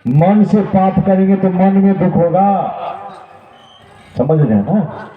मन से पाप करेंगे तो मन में दुख होगा। समझ रहे हैं ना।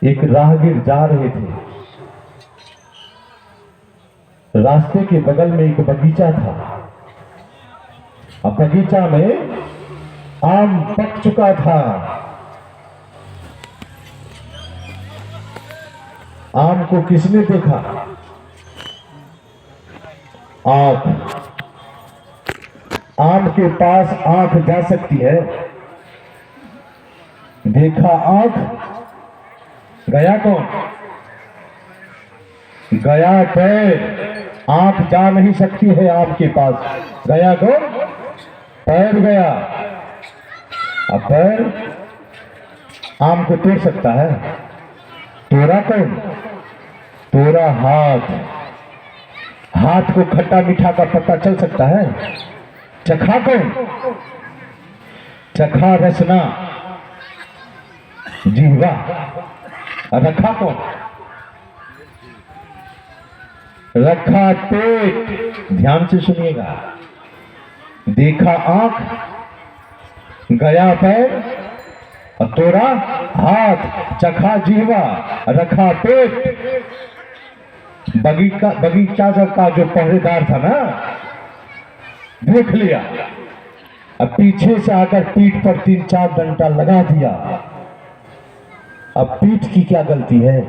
एक राहगीर जा रहे थे, रास्ते के बगल में एक बगीचा था। अब बगीचा में आम पक चुका था। आम को किसने देखा? आंख। आम के पास आंख जा सकती है। देखा आंख, गया कौन? गया पैर। आंख जा नहीं सकती है आम के पास, गया कौन? पैर गया। अब पैर आम को तोड़ सकता है? तोड़ा कौन? तोड़ा हाथ। हाथ को खट्टा मीठा का पता चल सकता है? चखा कौन? चखा रसना, जीवा। रखा कौन? रखा पेट। ध्यान से सुनिएगा। देखा आंख, गया पैर, और तोड़ा हाथ, चखा जीवा, रखा पेट। बगीचा का जो पहरेदार था ना, देख लिया। अब पीछे से आकर पीठ पर 3-4 डंडा लगा दिया। अब पीठ की क्या गलती है?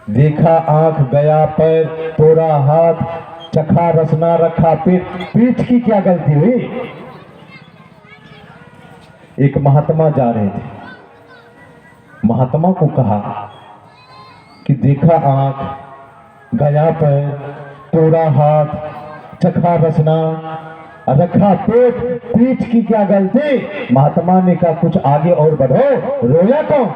देखा आंख, गया पैर, तोड़ा हाथ, चखा रसना, रखा पेट। पीठ की क्या गलती हुई? एक महात्मा जा रहे थे। महात्मा को कहा कि देखा आंख, गया पैर, तोड़ा हाथ, चखा रसना, रखा पेट, पीठ की क्या गलती? महात्मा ने कहा कुछ आगे और बढ़ो। रोया कौन?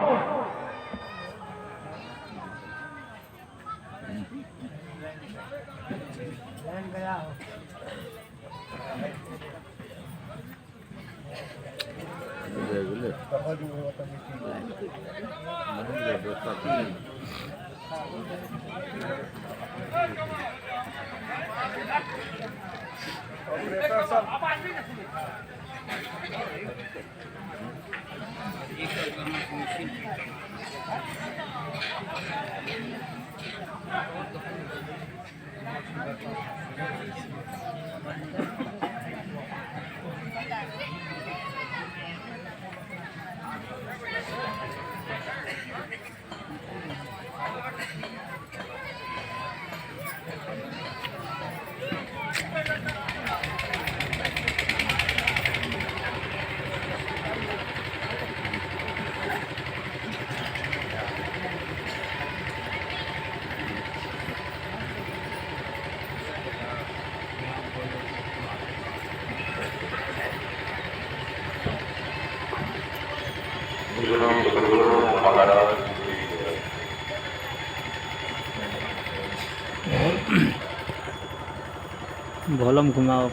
वॉल्यूम घुमाओ।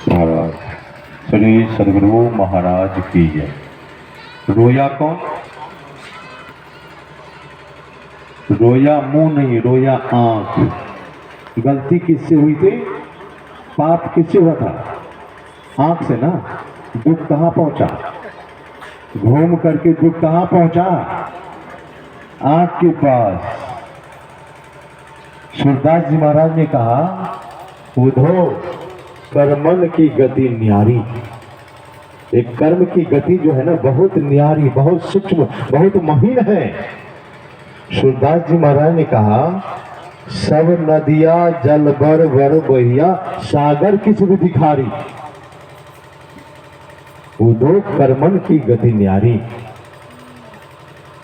महाराज श्री सदगुरु महाराज की जय। रोया कौन? रोया मुंह नहीं, रोया आंख। गलती किससे हुई थी? पाप किससे हुआ था? आंख से ना। दुख कहां पहुंचा? घूम करके दुख कहां पहुंचा? आंख के पास। सूरदास जी महाराज ने कहा, उधो कर्मन की गति न्यारी। एक कर्म की गति जो है ना, बहुत न्यारी, बहुत सूक्ष्म, बहुत महीन है। सूरदास जी महाराज ने कहा, सब नदिया जल बर वर बहिया, सागर किस भिखारी। उदो कर्मन की गति न्यारी।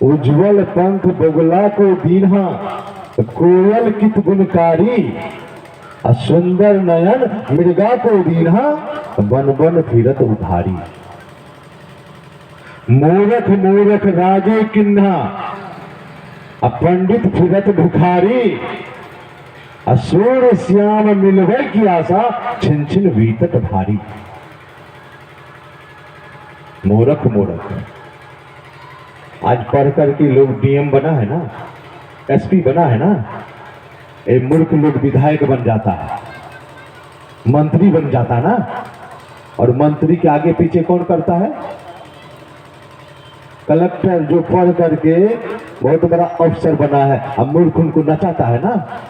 उज्जवल पंख बगुला को दीन्हा, कोयल कित गुणकारी। सुंदर नयन मृगा को दीन्हा, बन बन फिरत उधारी। मूरख मूरख राजे किन्हा, पंडित फिरत भिखारी। असुर श्याम मिलवे की आशा, छिन छिन वीतत भारी। मूर्ख मूर्ख आज पढ़ करके लोग डीएम बना है ना, एसपी बना है ना, ये मूर्ख लोग विधायक बन जाता है, मंत्री बन जाता ना, और मंत्री के आगे पीछे कौन करता है? कलेक्टर, जो पढ़ करके बहुत बड़ा अफसर बना है, अब मूर्ख उनको नचाता है ना।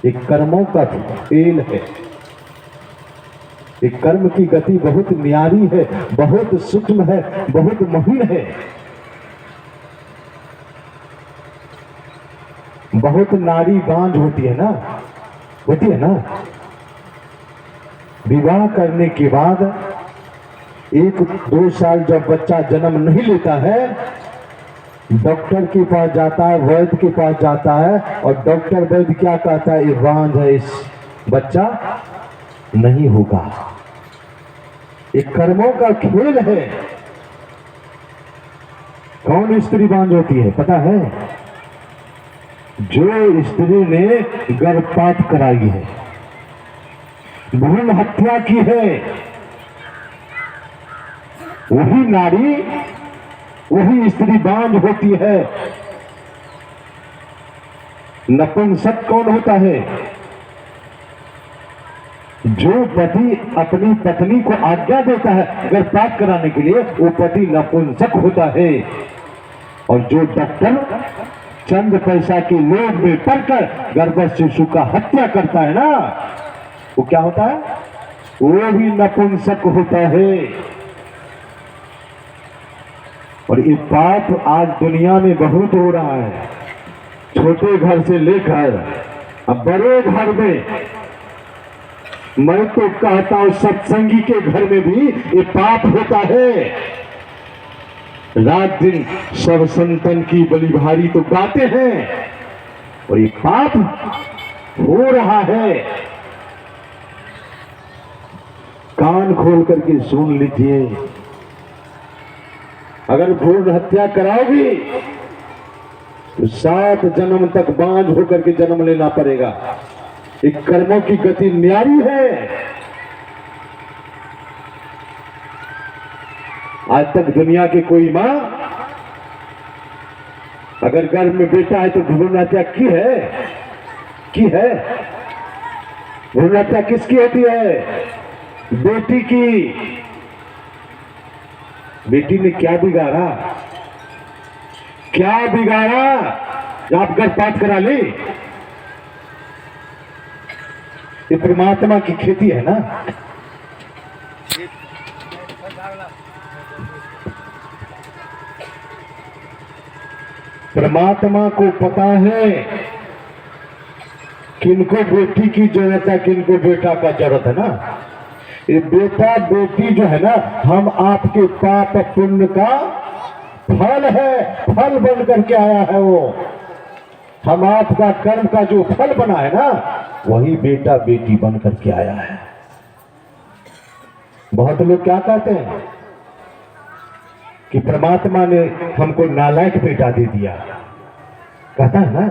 एक कर्मों का खेल है, एक कर्म की गति बहुत न्यारी है, बहुत सूक्ष्म है, बहुत महीन है। बहुत नारी बांझ होती है ना, होती है ना। विवाह करने के बाद 1-2 साल जब बच्चा जन्म नहीं लेता है, डॉक्टर के पास जाता है, वैद्य के पास जाता है, और डॉक्टर वैद्य क्या कहता है? ये बांझ है, इस बच्चा नहीं होगा। एक कर्मों का खेल है। कौन स्त्री बांझ होती है पता है? जो स्त्री ने गर्भपात कराई है, भ्रूण हत्या की है, वही नारी, वही स्त्री बांझ होती है। नपुंसक कौन होता है? जो पति अपनी पत्नी को आज्ञा देता है गर्भपात कराने के लिए, वो पति नपुंसक होता है। और जो डॉक्टर चंद पैसा के लोभ में पड़कर गर्भस्थ शिशु का हत्या करता है ना, वो क्या होता है? वो भी नपुंसक होता है। और ये पाप आज दुनिया में बहुत हो रहा है, छोटे घर से लेकर अब बड़े घर में। मैं तो कहता हूं सत्संगी के घर में भी ये पाप होता है। रात दिन सब संतन की बलि भारी तो गाते हैं, और ये पाप हो रहा है। कान खोल करके सुन लीजिए, अगर भ्रूण हत्या कराओगी तो 7 जन्म तक बांझ होकर के जन्म लेना पड़ेगा। एक कर्मों की गति न्यारी है। आज तक दुनिया की कोई मां अगर गर्भ में बेटा है तो भ्रूण हत्या की है? की है? भ्रूण हत्या किसकी होती है? बेटी की। बेटी ने क्या बिगाड़ा? क्या बिगाड़ा? आप गर्भपात करा ली? ये परमात्मा की खेती है ना। परमात्मा को पता है किनको बेटी की जरूरत है, किनको बेटा का जरूरत है ना। ये बेटा बेटी जो है ना, हम आपके पाप पुण्य का फल है, फल बन करके आया है वो। हम आपका कर्म का जो फल बना है ना, वही बेटा बेटी बन करके आया है। बहुत लोग क्या कहते हैं कि परमात्मा ने हमको नालायक बेटा दे दिया, कहता है ना।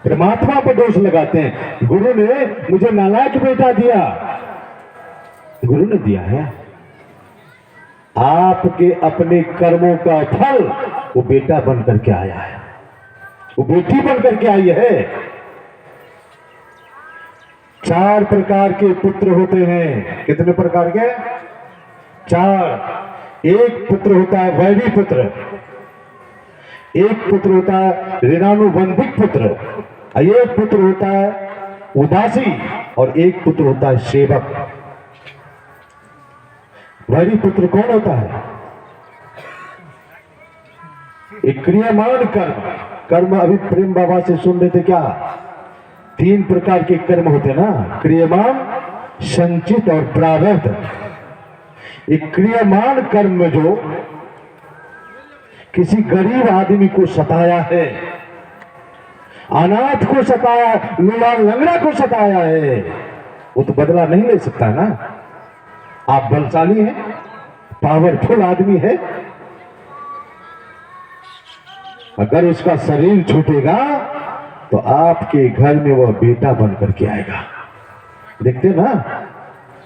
परमात्मा पर दोष लगाते हैं, गुरु ने मुझे नालायक बेटा दिया। गुरु ने दिया है, आपके अपने कर्मों का फल वो बेटा बन करके आया है, वो बेटी बन करके आई है। 4 प्रकार के पुत्र होते हैं। कितने प्रकार के? 4। एक पुत्र होता है वैरी पुत्र, एक पुत्र होता है ऋणानुबंधिक पुत्र, एक पुत्र होता है उदासी, और एक पुत्र होता है सेवक। वैरी पुत्र कौन होता है? एक क्रियामान कर्म। कर्म अभी प्रेम बाबा से सुन रहे थे क्या? 3 प्रकार के कर्म होते हैं ना, क्रियमान, संचित और प्रारब्ध। एक क्रियमान कर्म में जो किसी गरीब आदमी को सताया है, अनाथ को सताया, लूला लंगड़ा को सताया है, वो तो बदला नहीं ले सकता ना। आप बलशाली हैं, पावरफुल आदमी है, अगर उसका शरीर छूटेगा तो आपके घर में वह बेटा बन करके आएगा। देखते ना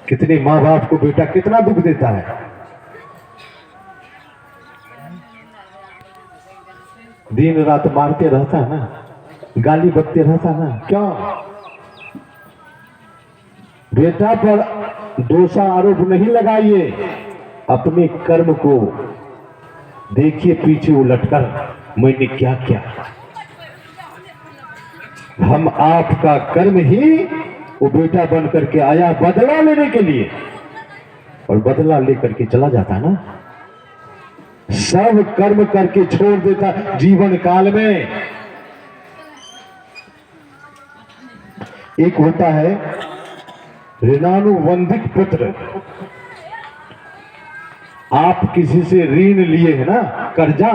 कितने माँ बाप को बेटा कितना दुख देता है। दिन रात मारते रहता ना, गाली बकते रहता ना, क्यों? बेटा पर दोषा आरोप नहीं लगाइए, अपने कर्म को देखिए पीछे उलटकर मैंने क्या किया। हम आपका कर्म ही वो बेटा बन करके आया बदला लेने के लिए, और बदला लेकर के चला जाता ना। सब कर्म करके छोड़ देता जीवन काल में। एक होता है ऋणानुबंधित पुत्र। आप किसी से ऋण लिए है ना, कर्जा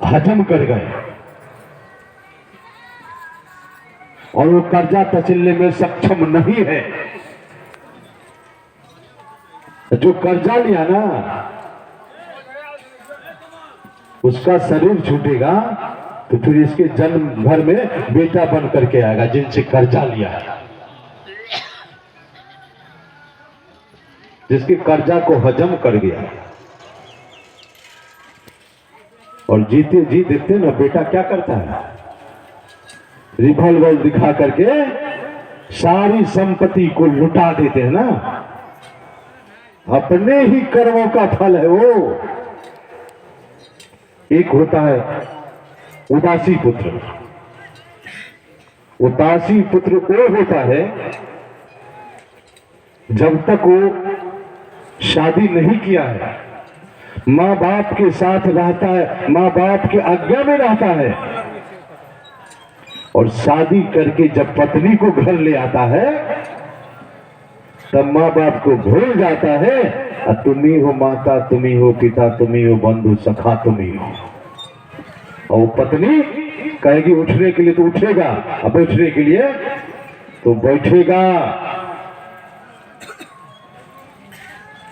हजम कर गए और वो कर्जा तसलने में सक्षम नहीं है। जो कर्जा लिया ना उसका शरीर छूटेगा तो फिर इसके जन्म भर में बेटा बन करके आएगा जिनसे कर्जा लिया है, जिसके कर्जा को हजम कर गया। और जीते जी देखते ना बेटा क्या करता है, रिवॉल्वर दिखा करके सारी संपत्ति को लुटा देते हैं ना। अपने ही कर्मों का फल है वो। एक होता है उदासी पुत्र। उदासी पुत्र वो होता है जब तक वो शादी नहीं किया है, माँ बाप के साथ रहता है, माँ बाप के आज्ञा में रहता है, और शादी करके जब पत्नी को घर ले आता है तब माँ बाप को भूल जाता है। तुम्ही हो माता, तुम्ही हो पिता, तुम्ही हो बंधु सखा, तुम्ही हो। और पत्नी कहेगी उठने के लिए तो उठेगा, अब बैठने के लिए तो बैठेगा।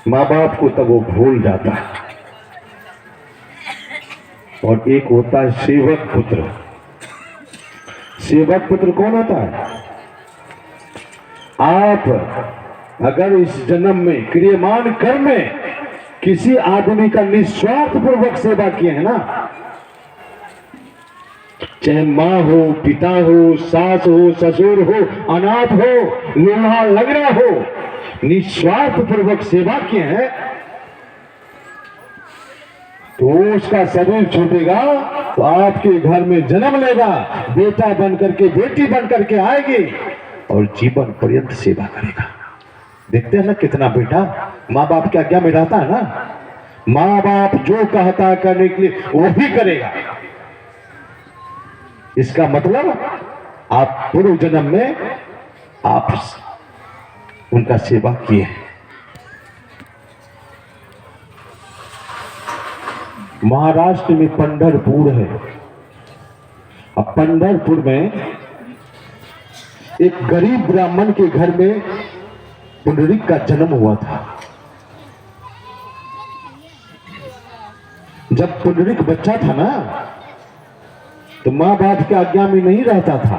माँ बाप को तब वो भूल जाता है। और एक होता है सेवक पुत्र। सेवक पुत्र कौन होता है? आप अगर इस जन्म में क्रियमान कर्म में किसी आदमी का निस्वार्थ पूर्वक सेवा किए हैं ना, चाहे माँ हो, पिता हो, सास हो, ससुर हो, अनाथ हो, लोहा लंगड़ा हो, निस्वार्थ पूर्वक सेवा किए हैं तो उसका शरीर छूटेगा तो आपके घर में जन्म लेगा, बेटा बन करके बेटी बन करके आएगी और जीवन पर्यंत सेवा करेगा। देखते हैं ना कितना बेटा माँ बाप की आज्ञा में रहता है ना, माँ बाप जो कहता है करने के लिए वो भी करेगा। इसका मतलब आप पूर्व जन्म में आप उनका सेवा किए हैं। महाराष्ट्र में पंढरपुर है। अब पंढरपुर में एक गरीब ब्राह्मण के घर में पुंडरीक का जन्म हुआ था। जब पुंडरीक बच्चा था ना तो मां बाप की आज्ञा में नहीं रहता था,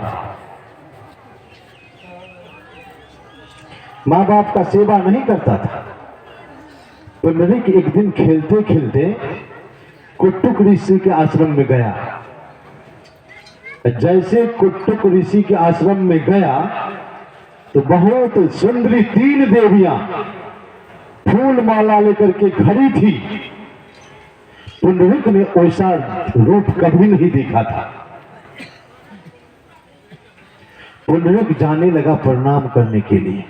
मां बाप का सेवा नहीं करता था। पुंडरीक एक दिन खेलते खेलते कुट्टुक ऋषि के आश्रम में गया। जैसे कुट्टुक ऋषि के आश्रम में गया तो बहुत सुंदरी 3 देवियां फूल माला लेकर के खड़ी थी। पुंडरीक ने ऐसा रूप कभी नहीं देखा था। पुंडरीक जाने लगा प्रणाम करने के लिए।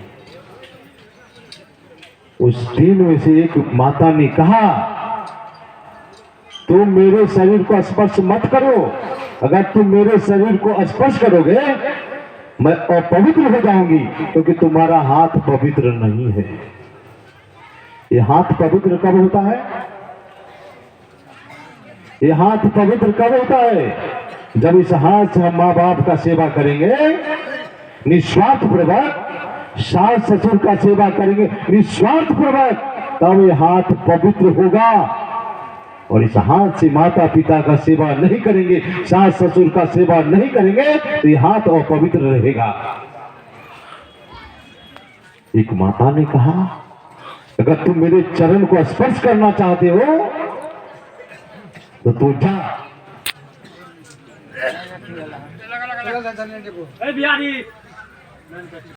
उस 3 में से एक माता ने कहा, तुम मेरे शरीर को स्पर्श मत करो, अगर तुम मेरे शरीर को स्पर्श करोगे मैं अपवित्र हो जाऊंगी, क्योंकि तुम्हारा हाथ पवित्र नहीं है। ये हाथ पवित्र कब होता है? ये हाथ पवित्र कब होता है? जब इस हाथ से हम माँ बाप का सेवा करेंगे निस्वार्थ पूर्वक, सास ससुर का सेवा करेंगे निस्वार्थ पूर्वक, तब ये हाथ पवित्र होगा। और इस हाथ से माता पिता का सेवा नहीं करेंगे, सास ससुर का सेवा नहीं करेंगे तो ये हाथ अपवित्र रहेगा। एक माता ने कहा, अगर तुम मेरे चरण को स्पर्श करना चाहते हो तो तू जा। बिहारी